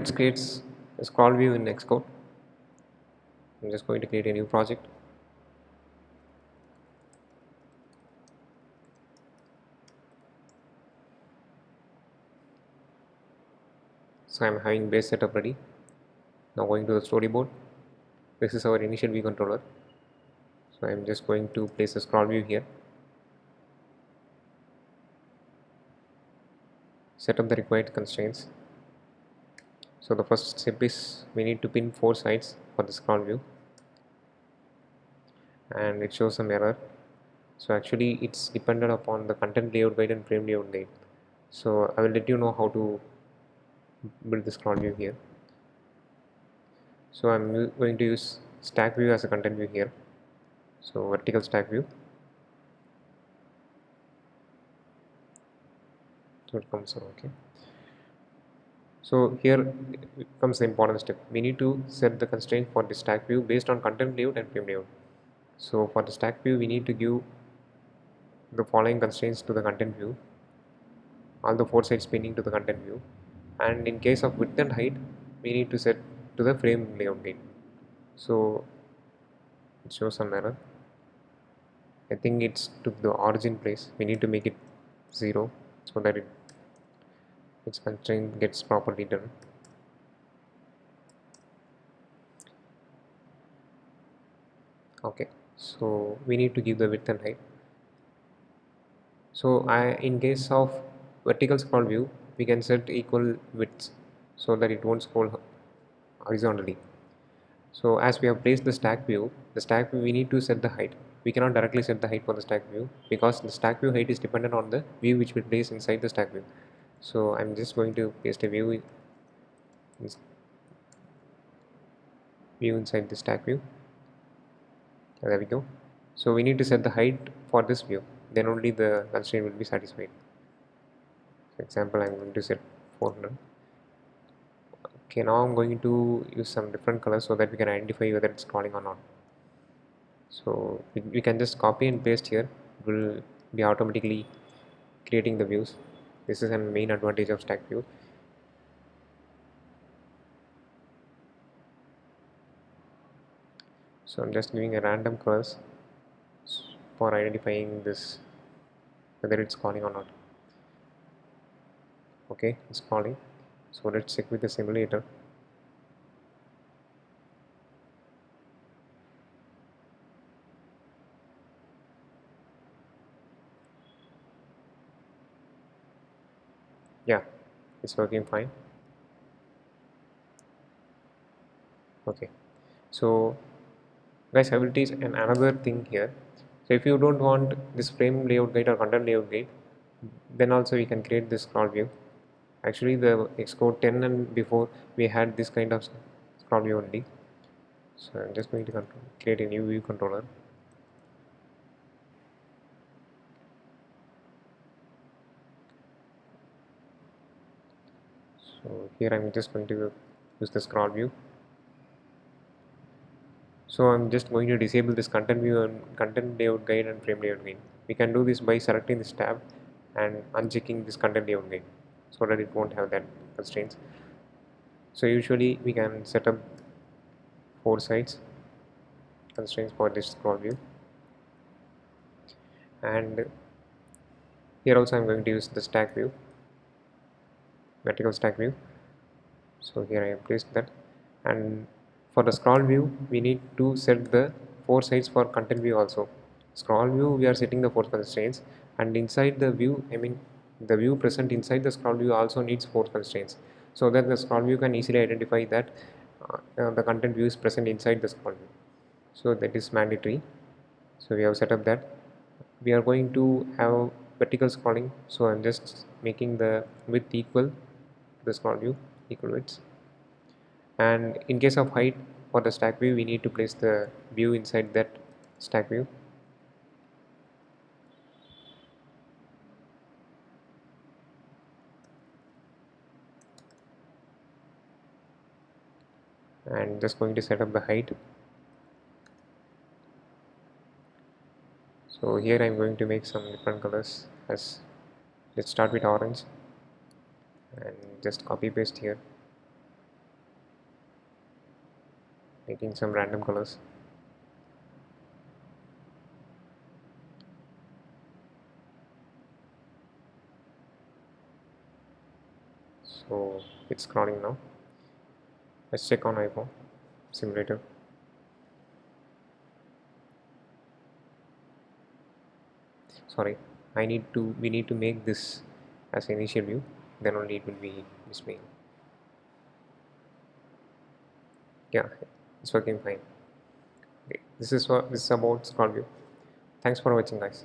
Let's create a scroll view in Xcode. I'm just going to create a new project. So I'm having base setup ready. Now going to the storyboard. This is our initial view controller. So I'm just going to place a scroll view here. Set up the required constraints. So the first step is we need to pin 4 sides for the scroll view, and it shows some error. So actually it's dependent upon the content layout guide and frame layout guide. So I will let you know how to build the scroll view here. So I'm going to use stack view as a content view here. So vertical stack view. So it comes on, okay. So here comes the important step. We need to set the constraint for the stack view based on content layout and frame layout. So for the stack view, we need to give the following constraints to the content view, all the 4 sides pinning to the content view, and in case of width and height, we need to set to the frame layout guide. So it shows some error. I think it's to the origin place. We need to make it 0 so that its constraint gets properly done. Okay, so we need to give the width and height. So in case of vertical scroll view, we can set equal widths so that it won't scroll horizontally. So as we have placed the stack view we need to set the height. We cannot directly set the height for the stack view because the stack view height is dependent on the view which we place inside the stack view. So I'm just going to paste a view inside the stack view. There we go. So we need to set the height for this view, then only the constraint will be satisfied. For example, I'm going to set 400. Okay, now I'm going to use some different colors so that we can identify whether it's scrolling or not. So we can just copy and paste here. It will be automatically creating the views. This is a main advantage of stack view. So I'm just giving a random colors for identifying this whether it's calling or not. Okay, it's calling. So let's check with the simulator. Yeah, it's working fine. Okay, so guys, abilities and another thing here. So if you don't want this frame layout guide or content layout guide, then also we can create this scroll view. Actually the Xcode 10 and before we had this kind of scroll view only. So I'm just going to create a new view controller. So here I'm just going to use the scroll view. So I'm just going to disable this content view and content layout guide and frame layout guide. We can do this by selecting this tab and unchecking this content layout guide so that it won't have that constraints. So usually we can set up 4 sides constraints for this scroll view, and here also I'm going to use the stack view, vertical stack view. So here I have placed that, and for the scroll view we need to set the 4 sides for content view also. Scroll view we are setting the 4 constraints, and inside the view, I mean the view present inside the scroll view also needs 4 constraints, so that the scroll view can easily identify that the content view is present inside the scroll view. So that is mandatory. So we have set up that. We are going to have vertical scrolling, so I'm just making the width equal to the scroll view, equal widths. And in case of height, for the stack view we need to place the view inside that stack view. And just going to set up the height. So here I'm going to make some different colors. As let's start with orange and just copy paste here. making some random colors. So it's scrolling now. Let's check on iPhone simulator. Sorry, we need to make this as initial view, then only it will be displaying. Yeah, it's working fine. Okay, this is about scroll view. Thanks for watching, guys.